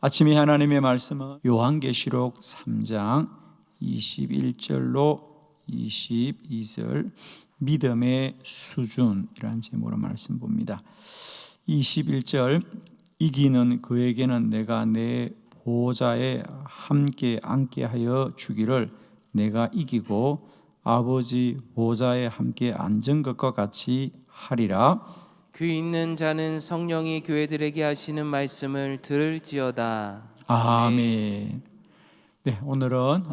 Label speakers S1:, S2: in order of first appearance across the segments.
S1: 아침에 하나님의 말씀은 요한계시록 3장 21절로 22절 믿음의 수준이라는 제목으로 말씀 봅니다. 21절 이기는 그에게는 내가 내 보좌에 함께 앉게 하여 주기를 내가 이기고 아버지 보좌에 함께 앉은 것과 같이 하리라.
S2: 귀 있는 자는 성령이 교회들에게 하시는 말씀을 들을지어다.
S1: 아멘. 네, 오늘은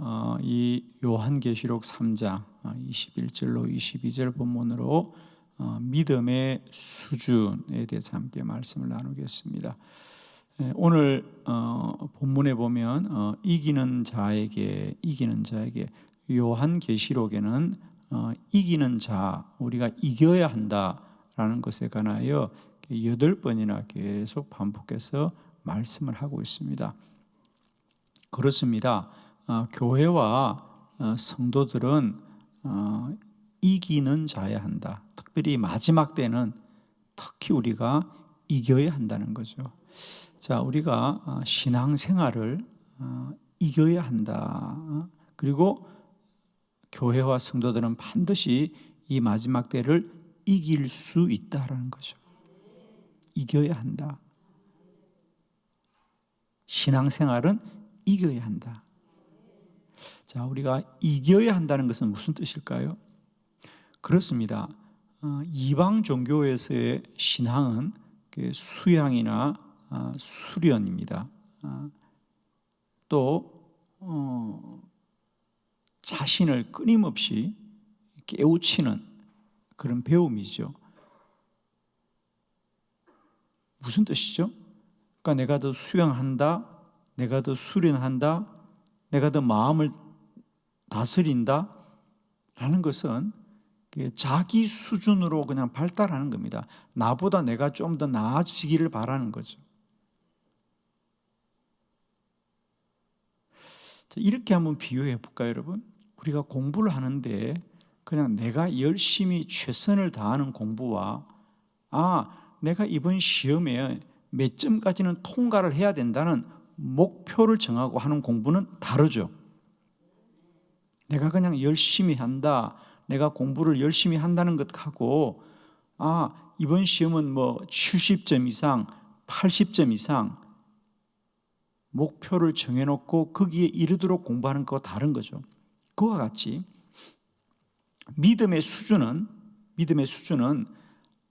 S1: 이 요한계시록 3장 21절로 22절 본문으로 믿음의 수준에 대해서 함께 말씀을 나누겠습니다. 오늘 본문에 보면 이기는 자에게 요한계시록에는 이기는 자, 우리가 이겨야 한다라는 것에 관하여 8번이나 계속 반복해서 말씀을 하고 있습니다. 그렇습니다. 교회와 성도들은 이기는 자야 한다. 특별히 마지막 때는 특히 우리가 이겨야 한다는 거죠. 자, 우리가 신앙생활을 이겨야 한다. 그리고 교회와 성도들은 반드시 이 마지막 때를 이길 수 있다라는 거죠. 이겨야 한다. 신앙생활은 이겨야 한다. 자, 우리가 이겨야 한다는 것은 무슨 뜻일까요? 그렇습니다. 이방 종교에서의 신앙은 수양이나 수련입니다. 또 자신을 끊임없이 깨우치는 그런 배움이죠. 무슨 뜻이죠? 그러니까 내가 더 수양한다, 내가 더 수련한다, 내가 더 마음을 다스린다 라는 것은 자기 수준으로 그냥 발달하는 겁니다. 나보다 내가 좀 더 나아지기를 바라는 거죠. 이렇게 한번 비유해 볼까요, 여러분? 우리가 공부를 하는데 그냥 내가 열심히 최선을 다하는 공부와 내가 이번 시험에 몇 점까지는 통과를 해야 된다는 목표를 정하고 하는 공부는 다르죠. 내가 그냥 열심히 한다, 내가 공부를 열심히 한다는 것하고 이번 시험은 70점 이상, 80점 이상 목표를 정해놓고 거기에 이르도록 공부하는 것과 다른 거죠. 그와 같이 믿음의 수준은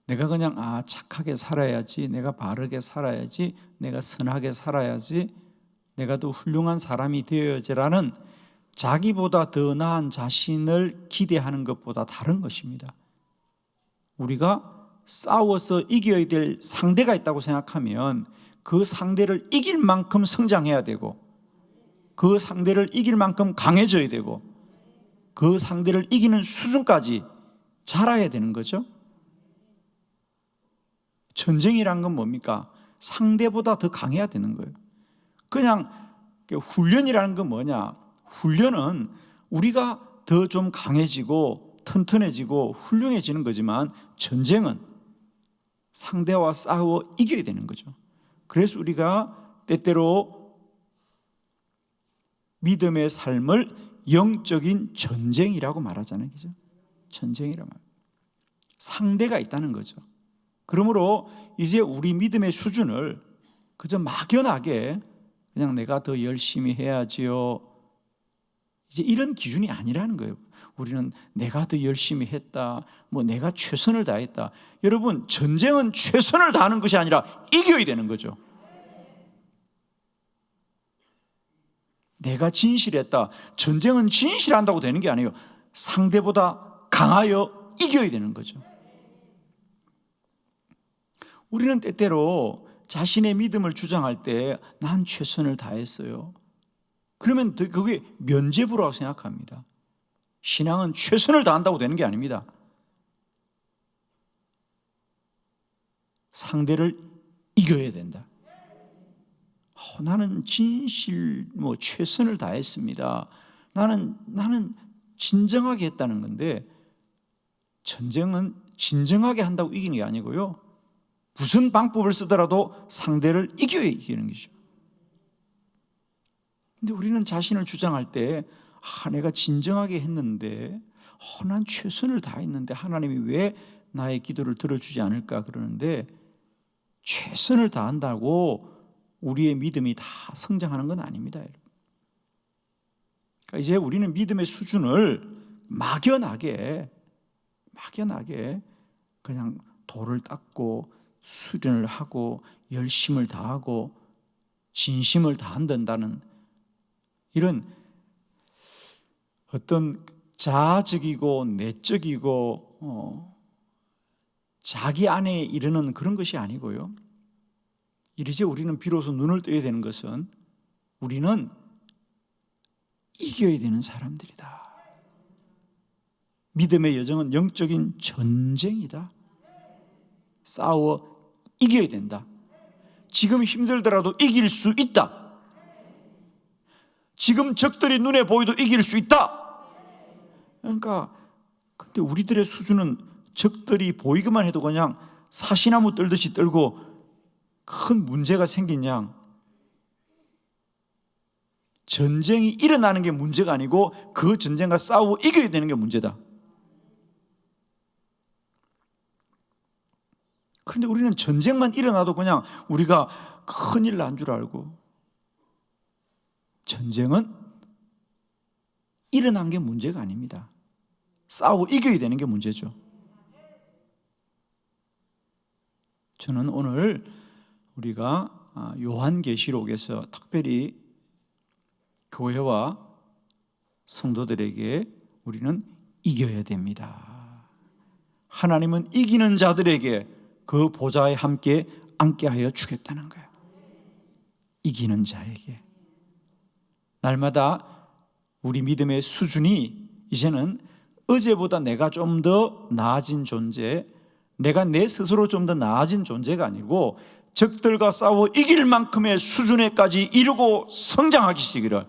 S1: 내가 그냥 착하게 살아야지, 내가 바르게 살아야지, 내가 선하게 살아야지, 내가 더 훌륭한 사람이 되어야지라는 자기보다 더 나은 자신을 기대하는 것보다 다른 것입니다. 우리가 싸워서 이겨야 될 상대가 있다고 생각하면 그 상대를 이길 만큼 성장해야 되고, 그 상대를 이길 만큼 강해져야 되고, 그 상대를 이기는 수준까지 자라야 되는 거죠. 전쟁이란 건 뭡니까? 상대보다 더 강해야 되는 거예요. 그냥 훈련이라는 건 뭐냐? 훈련은 우리가 더 좀 강해지고 튼튼해지고 훌륭해지는 거지만 전쟁은 상대와 싸워 이겨야 되는 거죠. 그래서 우리가 때때로 믿음의 삶을 영적인 전쟁이라고 말하잖아요. 그죠? 전쟁이라고 말합니다. 상대가 있다는 거죠. 그러므로 이제 우리 믿음의 수준을 그저 막연하게 그냥 내가 더 열심히 해야지요, 이제 이런 기준이 아니라는 거예요. 우리는 내가 더 열심히 했다, 내가 최선을 다했다. 여러분, 전쟁은 최선을 다하는 것이 아니라 이겨야 되는 거죠. 내가 진실했다. 전쟁은 진실한다고 되는 게 아니에요. 상대보다 강하여 이겨야 되는 거죠. 우리는 때때로 자신의 믿음을 주장할 때 난 최선을 다했어요. 그러면 그게 면죄부라고 생각합니다. 신앙은 최선을 다한다고 되는 게 아닙니다. 상대를 이겨야 된다. 나는 최선을 다했습니다. 나는 진정하게 했다는 건데, 전쟁은 진정하게 한다고 이기는 게 아니고요, 무슨 방법을 쓰더라도 상대를 이겨야 이기는 것이죠. 근데 우리는 자신을 주장할 때 내가 진정하게 했는데 난 최선을 다했는데 하나님이 왜 나의 기도를 들어주지 않을까 그러는데, 최선을 다한다고 우리의 믿음이 다 성장하는 건 아닙니다. 그러니까 이제 우리는 믿음의 수준을 막연하게 그냥 돌을 닦고 수련을 하고 열심을 다하고 진심을 다한다는 이런 어떤 자아적이고 내적이고 자기 안에 이르는 그런 것이 아니고요. 이제 우리는 비로소 눈을 떠야 되는 것은 우리는 이겨야 되는 사람들이다. 믿음의 여정은 영적인 전쟁이다. 싸워 이겨야 된다. 지금 힘들더라도 이길 수 있다. 지금 적들이 눈에 보여도 이길 수 있다. 그러니까 근데 우리들의 수준은 적들이 보이기만 해도 그냥 사시나무 떨듯이 떨고 큰 문제가 생긴 양, 전쟁이 일어나는 게 문제가 아니고 그 전쟁과 싸우고 이겨야 되는 게 문제다. 그런데 우리는 전쟁만 일어나도 그냥 우리가 큰일 난 줄 알고, 전쟁은 일어난 게 문제가 아닙니다. 싸우고 이겨야 되는 게 문제죠. 저는 오늘 우리가 요한계시록에서 특별히 교회와 성도들에게 우리는 이겨야 됩니다. 하나님은 이기는 자들에게 그 보좌에 함께 앉게 하여 주겠다는 거예요. 이기는 자에게. 날마다 우리 믿음의 수준이 이제는 어제보다 내가 좀 더 나아진 존재, 내가 내 스스로 좀 더 나아진 존재가 아니고 적들과 싸워 이길 만큼의 수준에까지 이루고 성장하시기를,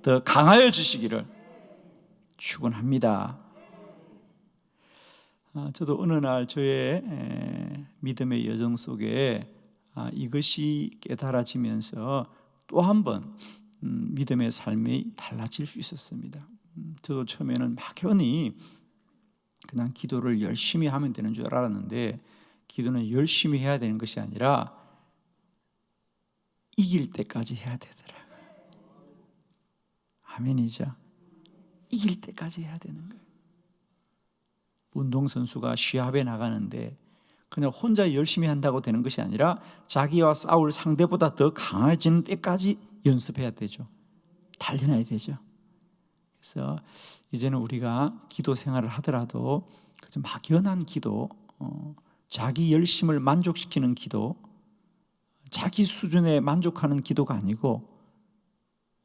S1: 더 강하여지시기를 축원합니다. 저도 어느 날 저의 믿음의 여정 속에 이것이 깨달아지면서 또 한 번 믿음의 삶이 달라질 수 있었습니다. 저도 처음에는 막연히 그냥 기도를 열심히 하면 되는 줄 알았는데, 기도는 열심히 해야 되는 것이 아니라 이길 때까지 해야 되더라고요. 아멘이죠. 이길 때까지 해야 되는 거예요. 운동선수가 시합에 나가는데 그냥 혼자 열심히 한다고 되는 것이 아니라 자기와 싸울 상대보다 더 강해지는 때까지 연습해야 되죠. 달려나야 되죠. 그래서 이제는 우리가 기도 생활을 하더라도 그저 막연한 기도, 자기 열심을 만족시키는 기도, 자기 수준에 만족하는 기도가 아니고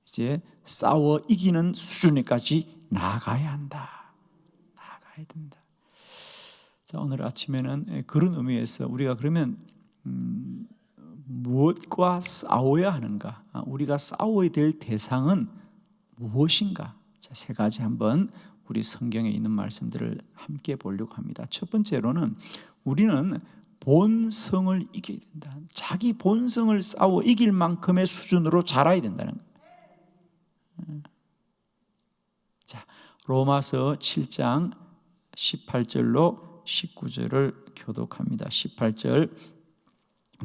S1: 이제 싸워 이기는 수준에까지 나아가야 한다. 나아가야 된다. 자, 오늘 아침에는 그런 의미에서 우리가 그러면 무엇과 싸워야 하는가? 우리가 싸워야 될 대상은 무엇인가? 자, 세 가지 한번 우리 성경에 있는 말씀들을 함께 보려고 합니다. 첫 번째로는 우리는 본성을 이겨야 된다. 자기 본성을 싸워 이길 만큼의 수준으로 자라야 된다는 거예요. 자, 로마서 7장 18절로 19절을 교독합니다. 18절,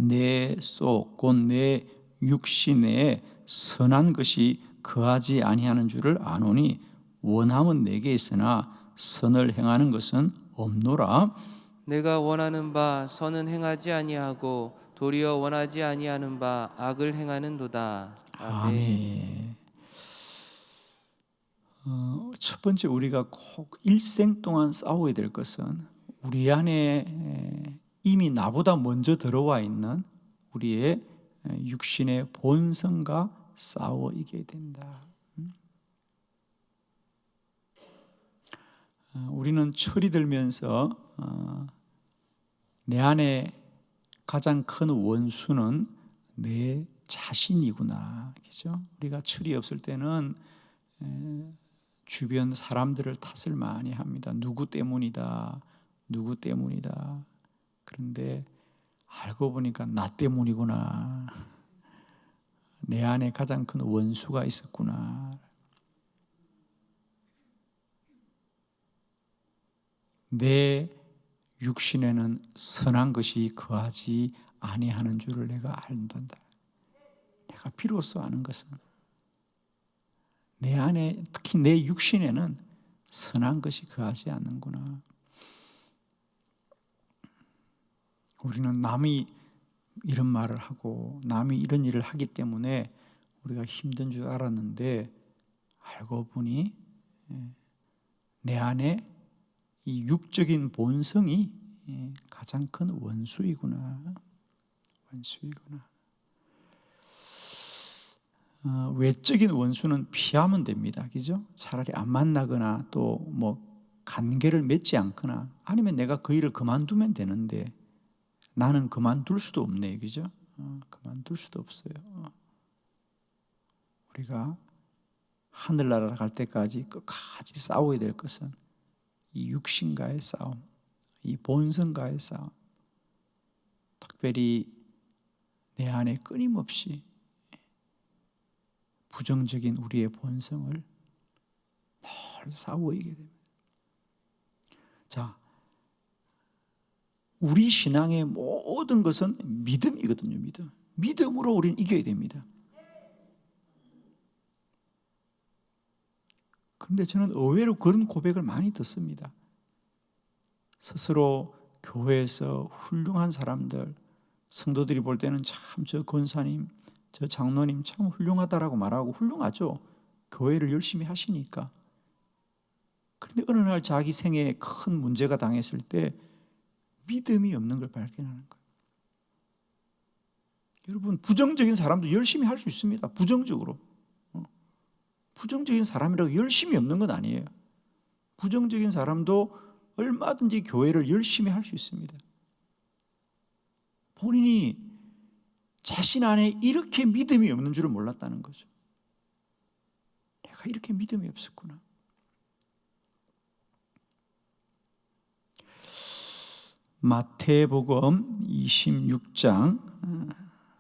S1: 내 속 곧 내 육신에 선한 것이 거하지 아니하는 줄을 아노니 원함은 내게 있으나 선을 행하는 것은 없노라.
S2: 내가 원하는 바 선은 행하지 아니하고 도리어 원하지 아니하는 바 악을 행하는도다. 아멘.
S1: 첫 번째 우리가 꼭 일생 동안 싸워야 될 것은 우리 안에 이미 나보다 먼저 들어와 있는 우리의 육신의 본성과 싸워 이겨야 된다. 우리는 철이 들면서 내 안에 가장 큰 원수는 내 자신이구나. 그죠? 우리가 철이 없을 때는 주변 사람들을 탓을 많이 합니다. 누구 때문이다. 누구 때문이다. 그런데 알고 보니까 나 때문이구나. 내 안에 가장 큰 원수가 있었구나. 내 육신에는 선한 것이 거하지 아니하는 줄을 내가 안단다. 내가 비로소 아는 것은 내 안에, 특히 내 육신에는 선한 것이 거하지 않는구나. 우리는 남이 이런 말을 하고 남이 이런 일을 하기 때문에 우리가 힘든 줄 알았는데, 알고 보니 내 안에 이 육적인 본성이 가장 큰 원수이구나. 원수이구나. 외적인 원수는 피하면 됩니다. 그죠? 차라리 안 만나거나 또 뭐 관계를 맺지 않거나 아니면 내가 그 일을 그만두면 되는데, 나는 그만둘 수도 없네. 그죠? 그만둘 수도 없어요. 우리가 하늘나라 갈 때까지 끝까지 싸워야 될 것은 이 육신과의 싸움, 이 본성과의 싸움. 특별히 내 안에 끊임없이 부정적인 우리의 본성을 늘 싸워 이기게 됩니다. 자, 우리 신앙의 모든 것은 믿음이거든요. 믿음. 믿음으로 우리는 이겨야 됩니다. 그런데 저는 의외로 그런 고백을 많이 듣습니다. 스스로 교회에서 훌륭한 사람들, 성도들이 볼 때는 참 저 권사님, 저 장로님 참 훌륭하다라고 말하고, 훌륭하죠. 교회를 열심히 하시니까. 그런데 어느 날 자기 생애에 큰 문제가 당했을 때 믿음이 없는 걸 발견하는 거예요. 여러분, 부정적인 사람도 열심히 할 수 있습니다. 부정적으로. 부정적인 사람이라고 열심히 없는 건 아니에요. 부정적인 사람도 얼마든지 교회를 열심히 할 수 있습니다. 본인이 자신 안에 이렇게 믿음이 없는 줄을 몰랐다는 거죠. 내가 이렇게 믿음이 없었구나. 마태복음 26장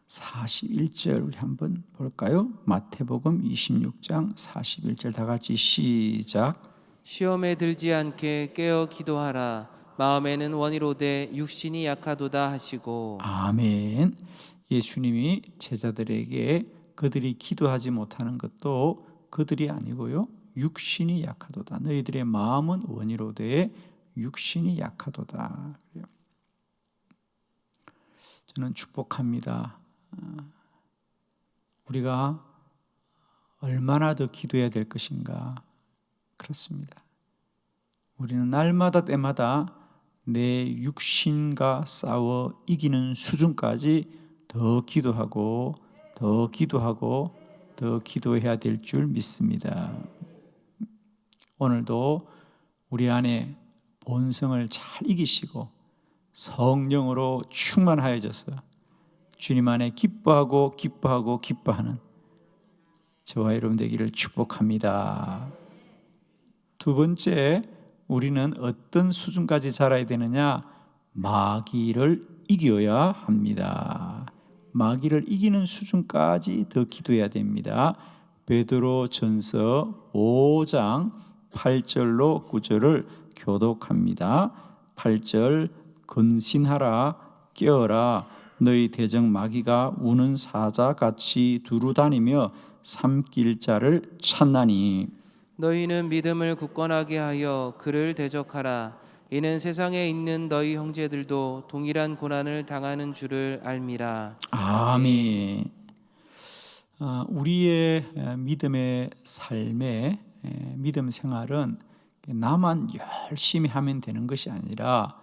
S1: 41절 우리 한번 볼까요? 마태복음 26장 41절 다 같이 시작.
S2: 시험에 들지 않게 깨어 기도하라. 마음에는 원이로되 육신이 약하도다 하시고.
S1: 아멘. 예수님이 제자들에게 그들이 기도하지 못하는 것도 그들이 아니고요, 육신이 약하도다. 너희들의 마음은 원이로되 육신이 약하도다. 저는 축복합니다. 우리가 얼마나 더 기도해야 될 것인가. 그렇습니다. 우리는 날마다 때마다 내 육신과 싸워 이기는 수준까지 더 기도하고 더 기도하고 더 기도해야 될 줄 믿습니다. 오늘도 우리 안에 본성을 잘 이기시고 성령으로 충만하여져서 주님 안에 기뻐하고 기뻐하고 기뻐하는 저와 여러분 되기를 축복합니다. 두 번째, 우리는 어떤 수준까지 자라야 되느냐? 마귀를 이겨야 합니다. 마귀를 이기는 수준까지 더 기도해야 됩니다. 베드로전서 5장 8절로 9절을 교독합니다. 8절, 근신하라, 깨어라. 너희 대적 마귀가 우는 사자같이 두루다니며 삼킬 자를 찾나니.
S2: 너희는 믿음을 굳건하게 하여 그를 대적하라. 이는 세상에 있는 너희 형제들도 동일한 고난을 당하는 줄을 알미라.
S1: 아멘. 우리의 믿음의 삶의 믿음 생활은 나만 열심히 하면 되는 것이 아니라,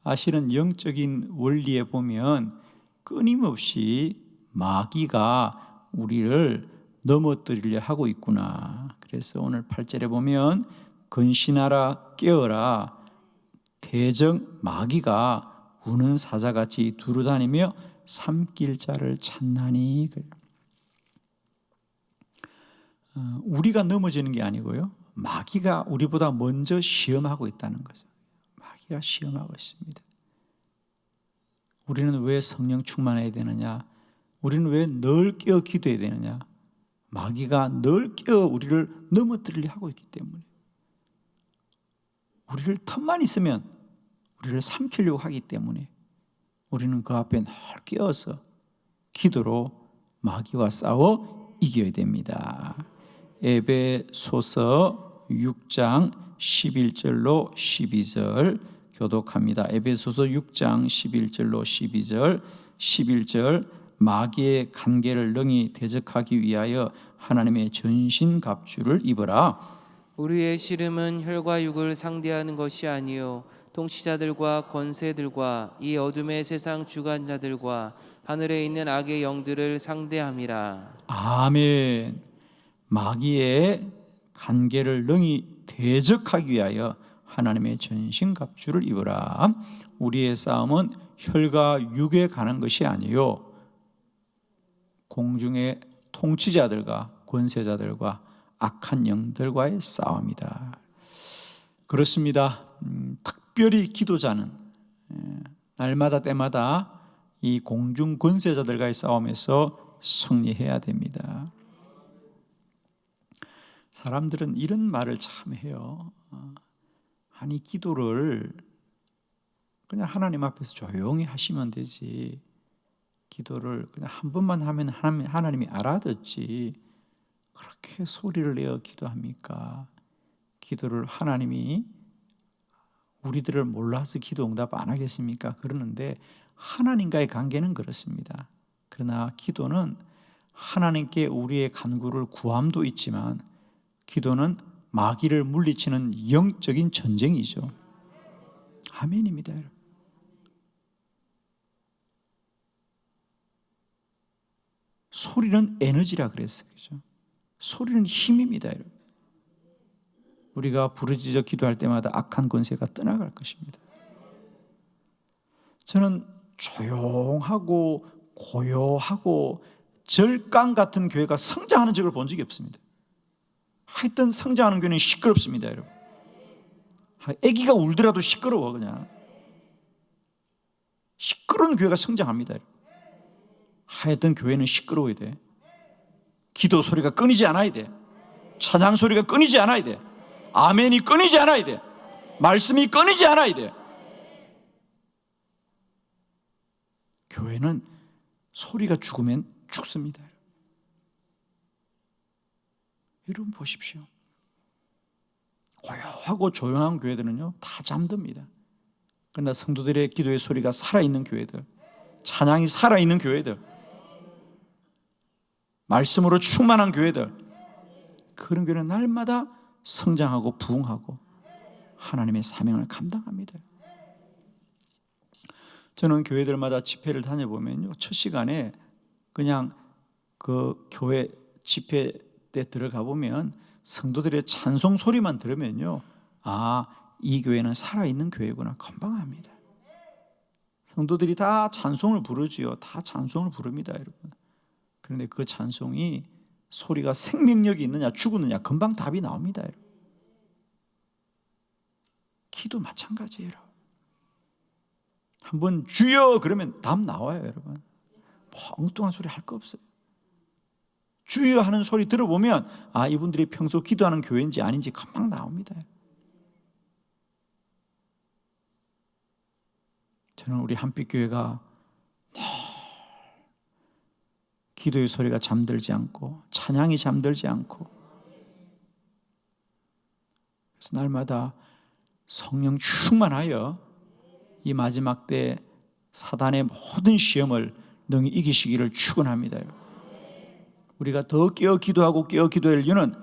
S1: 사실은 영적인 원리에 보면 끊임없이 마귀가 우리를 넘어뜨리려 하고 있구나. 그래서 오늘 8절에 보면 근신하라, 깨어라. 대적 마귀가 우는 사자같이 두루다니며 삼킬 자를 찾나니. 우리가 넘어지는 게 아니고요, 마귀가 우리보다 먼저 시험하고 있다는 거죠. 마귀가 시험하고 있습니다. 우리는 왜 성령 충만해야 되느냐? 우리는 왜 늘 깨어 기도해야 되느냐? 마귀가 늘 깨어 우리를 넘어뜨리려 하고 있기 때문에, 우리를 틈만 있으면 우리를 삼키려고 하기 때문에 우리는 그 앞에 늘 깨어서 기도로 마귀와 싸워 이겨야 됩니다. 에베소서 6장 11절로 12절 교독합니다. 에베소서 6장 11절로 12절. 11절 마귀의 간계를 능히 대적하기 위하여 하나님의 전신갑주를 입어라.
S2: 우리의 씨름은 혈과 육을 상대하는 것이 아니요 통치자들과 권세들과 이 어둠의 세상 주관자들과 하늘에 있는 악의 영들을 상대함이라.
S1: 아멘. 마귀의 간계를 능히 대적하기 위하여 하나님의 전신갑주를 입어라. 우리의 싸움은 혈과 육에 관한 것이 아니요 공중의 통치자들과 권세자들과 악한 영들과의 싸움이다. 그렇습니다. 특별히 기도자는 날마다 때마다 이 공중 권세자들과의 싸움에서 승리해야 됩니다. 사람들은 이런 말을 참 해요. 아니, 기도를 그냥 하나님 앞에서 조용히 하시면 되지, 기도를 그냥 한 번만 하면 하나님이 알아듣지, 그렇게 소리를 내어 기도합니까? 기도를 하나님이 우리들을 몰라서 기도 응답 안 하겠습니까? 그러는데 하나님과의 관계는 그렇습니다. 그러나 기도는 하나님께 우리의 간구를 구함도 있지만, 기도는 마귀를 물리치는 영적인 전쟁이죠. 아멘입니다, 여러분. 소리는 에너지라 그랬어요. 그죠? 소리는 힘입니다, 여러분. 우리가 부르짖어 기도할 때마다 악한 권세가 떠나갈 것입니다. 저는 조용하고 고요하고 절강 같은 교회가 성장하는 적을 본 적이 없습니다. 하여튼 성장하는 교회는 시끄럽습니다, 여러분. 아기가 울더라도 시끄러워. 그냥 시끄러운 교회가 성장합니다, 여러분. 하여튼 교회는 시끄러워야 돼. 기도 소리가 끊이지 않아야 돼. 찬양 소리가 끊이지 않아야 돼. 아멘이 끊이지 않아야 돼. 말씀이 끊이지 않아야 돼. 교회는 소리가 죽으면 죽습니다. 여러분 보십시오. 고요하고 조용한 교회들은요 다 잠듭니다. 그러나 성도들의 기도의 소리가 살아있는 교회들, 찬양이 살아있는 교회들, 말씀으로 충만한 교회들, 그런 교회는 날마다 성장하고 부흥하고 하나님의 사명을 감당합니다. 저는 교회들마다 집회를 다녀보면요, 첫 시간에 그냥 그 교회 집회 때 들어가 보면 성도들의 찬송 소리만 들으면요, 아, 이 교회는 살아있는 교회구나 금방 합니다. 성도들이 다 찬송을 부르지요. 다 찬송을 부릅니다, 여러분. 그런데 그 찬송이 소리가 생명력이 있느냐 죽었느냐 금방 답이 나옵니다, 여러분. 기도 마찬가지예요. 한번 주여 그러면 답 나와요, 여러분. 뭐 엉뚱한 소리 할 거 없어요. 주여 하는 소리 들어보면 아, 이분들이 평소 기도하는 교회인지 아닌지 금방 나옵니다. 저는 우리 한빛교회가 기도의 소리가 잠들지 않고 찬양이 잠들지 않고, 그래서 날마다 성령 충만하여 이 마지막 때 사단의 모든 시험을 능히 이기시기를 축원합니다. 우리가 더 깨어 기도하고 깨어 기도할 이유는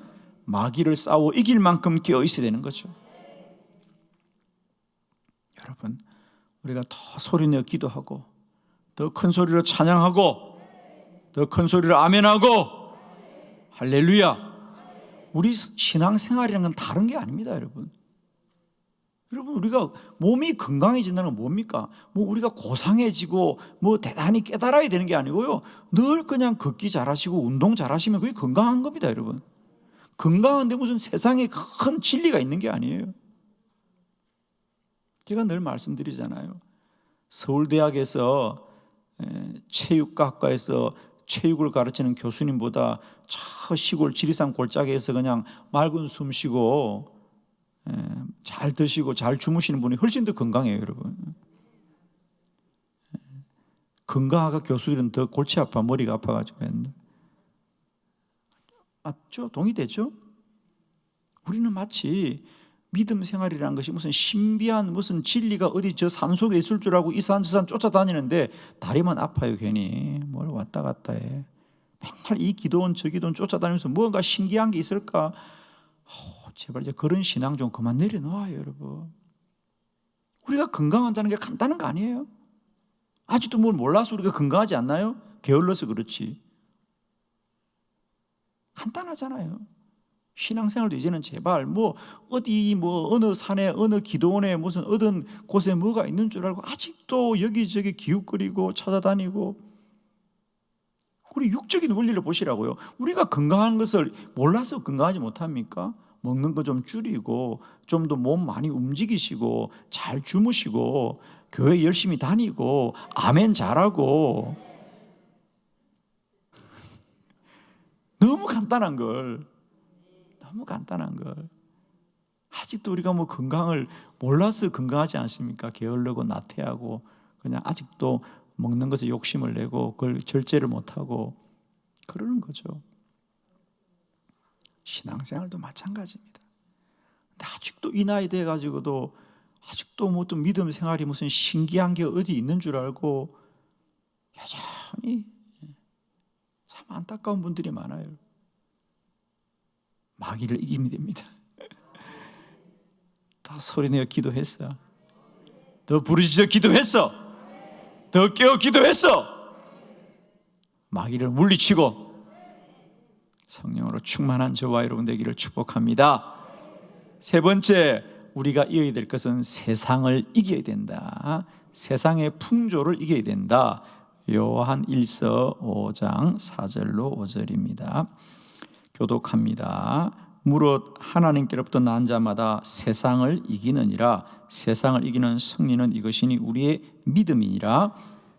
S1: 마귀를 싸워 이길 만큼 깨어 있어야 되는 거죠. 여러분, 우리가 더 소리내어 기도하고 더 큰 소리로 찬양하고 더 큰 소리로 아멘하고 할렐루야. 우리 신앙생활이라는 건 다른 게 아닙니다, 여러분. 여러분, 우리가 몸이 건강해진다는 건 뭡니까? 뭐 우리가 고상해지고 뭐 대단히 깨달아야 되는 게 아니고요, 늘 그냥 걷기 잘하시고 운동 잘하시면 그게 건강한 겁니다, 여러분. 건강한데 무슨 세상에 큰 진리가 있는 게 아니에요. 제가 늘 말씀드리잖아요. 서울대학에서 체육학과에서 체육을 가르치는 교수님보다 저 시골 지리산 골짜기에서 그냥 맑은 숨 쉬고 잘 드시고 잘 주무시는 분이 훨씬 더 건강해요, 여러분. 건강하가 교수들은 더 골치 아파, 머리가 아파가지고 맨날. 맞죠? 동의되죠? 우리는 마치 믿음 생활이라는 것이 무슨 신비한 무슨 진리가 어디 저 산속에 있을 줄 알고 이 산 저 산 쫓아다니는데 다리만 아파요. 괜히 뭘 왔다 갔다 해. 맨날 이 기도원 저 기도원 쫓아다니면서 뭔가 신기한 게 있을까? 제발 이제 그런 신앙 좀 그만 내려놓아요, 여러분. 우리가 건강한다는 게 간단한 거 아니에요? 아직도 뭘 몰라서 우리가 건강하지 않나요? 게을러서 그렇지. 간단하잖아요. 신앙생활도 이제는 제발 어디 어느 산에 어느 기도원에 무슨 어떤 곳에 뭐가 있는 줄 알고 아직도 여기저기 기웃거리고 찾아다니고. 우리 육적인 원리를 보시라고요. 우리가 건강한 것을 몰라서 건강하지 못합니까? 먹는 거 좀 줄이고 좀 더 몸 많이 움직이시고 잘 주무시고 교회 열심히 다니고 아멘 잘하고. 너무 간단한 걸 아직도 우리가 건강을 몰라서 건강하지 않습니까? 게을르고 나태하고 그냥 아직도 먹는 것에 욕심을 내고 그걸 절제를 못하고 그러는 거죠. 신앙생활도 마찬가지입니다. 근데 아직도 이 나이 돼가지고도 아직도 어떤 믿음 생활이 무슨 신기한 게 어디 있는 줄 알고 여전히 참 안타까운 분들이 많아요. 마귀를 이기면 됩니다. 더 소리내어 기도했어. 더 부르짖어 기도했어. 더 깨어 기도했어. 마귀를 물리치고 성령으로 충만한 저와 여러분 되기를 축복합니다. 세 번째, 우리가 이겨야 될 것은 세상을 이겨야 된다. 세상의 풍조를 이겨야 된다. 요한 1서 5장 4절로 5절입니다. 교독합니다. 무릇 하나님께로부터 난 자마다 세상을 이기느니라. 세상을 이기는 승리는 이것이니 우리의 믿음이니라.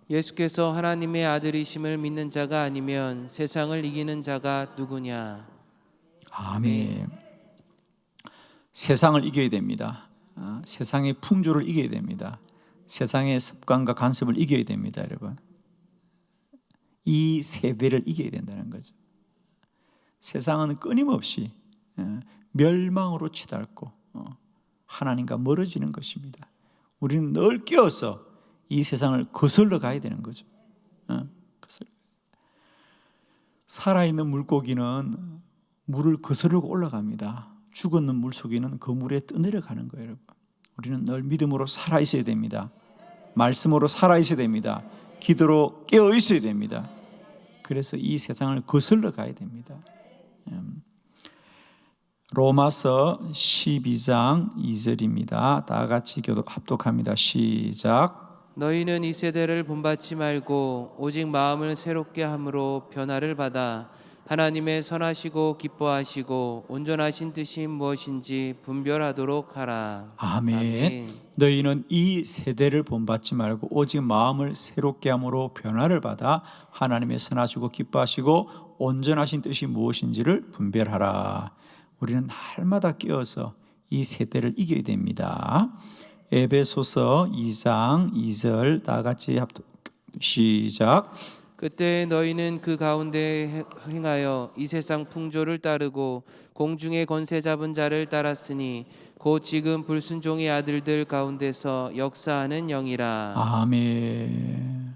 S2: 예수께서 하나님의 아들이심을 믿는 자가 아니면 세상을 이기는 자가 누구냐?
S1: 아멘. 세상을 이겨야 됩니다. 세상의 풍조를 이겨야 됩니다. 세상의 습관과 간섭을 이겨야 됩니다, 여러분. 이 세대를 이겨야 된다는 거죠. 세상은 끊임없이 멸망으로 치닫고 하나님과 멀어지는 것입니다. 우리는 늘 깨어서 이 세상을 거슬러 가야 되는 거죠. 살아있는 물고기는 물을 거스르고 올라갑니다. 죽었는 물속에는 그 물에 떠내려가는 거예요, 여러분. 우리는 늘 믿음으로 살아있어야 됩니다. 말씀으로 살아있어야 됩니다. 기도로 깨어 있어야 됩니다. 그래서 이 세상을 거슬러 가야 됩니다. 로마서 12장 2절입니다. 다 같이 합독합니다. 시작.
S2: 너희는 이 세대를 본받지 말고 오직 마음을 새롭게 함으로 변화를 받아 하나님의 선하시고 기뻐하시고 온전하신 뜻이 무엇인지 분별하도록 하라.
S1: 아멘. 너희는 이 세대를 본받지 말고 오직 마음을 새롭게 함으로 변화를 받아 하나님의 선하시고 기뻐하시고 온전하신 뜻이 무엇인지를 분별하라. 우리는 날마다 깨어서 이 세대를 이겨야 됩니다. 에베소서 2장 2절 다 같이 시작.
S2: 그때 너희는 그 가운데 행하여 이 세상 풍조를 따르고 공중의 권세 잡은 자를 따랐으니 곧 지금 불순종의 아들들 가운데서 역사하는 영이라.
S1: 아멘.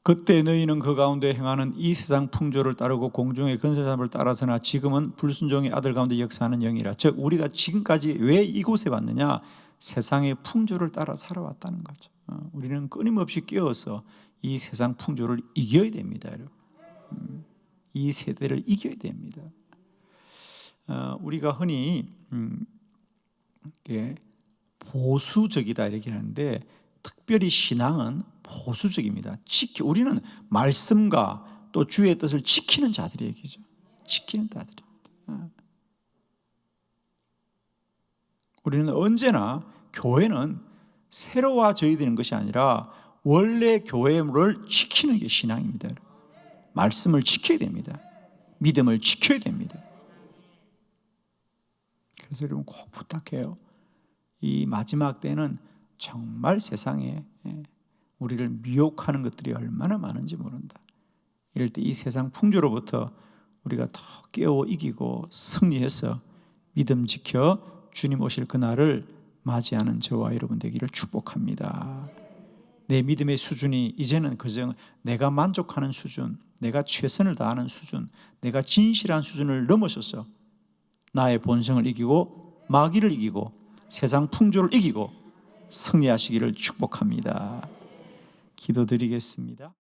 S1: 그때 너희는 그 가운데 행하는 이 세상 풍조를 따르고 공중의 권세 잡을 따라서나 지금은 불순종의 아들 가운데 역사하는 영이라. 즉 우리가 지금까지 왜 이곳에 왔느냐? 세상의 풍조를 따라 살아왔다는 거죠. 우리는 끊임없이 깨어서 이 세상 풍조를 이겨야 됩니다, 여러분. 이 세대를 이겨야 됩니다. 우리가 흔히 보수적이다 이렇게 하는데 특별히 신앙은 보수적입니다. 우리는 말씀과 또 주의 뜻을 지키는 자들의 얘기죠. 지키는 자들입니다. 우리는 언제나 교회는 새로 와져야 되는 것이 아니라 원래 교회를 지키는 게 신앙입니다. 말씀을 지켜야 됩니다. 믿음을 지켜야 됩니다. 그래서 여러분 꼭 부탁해요. 이 마지막 때는 정말 세상에 우리를 미혹하는 것들이 얼마나 많은지 모른다. 이럴 때 이 세상 풍조로부터 우리가 더 깨워 이기고 승리해서 믿음 지켜 주님 오실 그날을 맞이하는 저와 여러분 되기를 축복합니다. 내 믿음의 수준이 이제는 그저 내가 만족하는 수준, 내가 최선을 다하는 수준, 내가 진실한 수준을 넘어서서 나의 본성을 이기고 마귀를 이기고 세상 풍조를 이기고 승리하시기를 축복합니다. 기도드리겠습니다.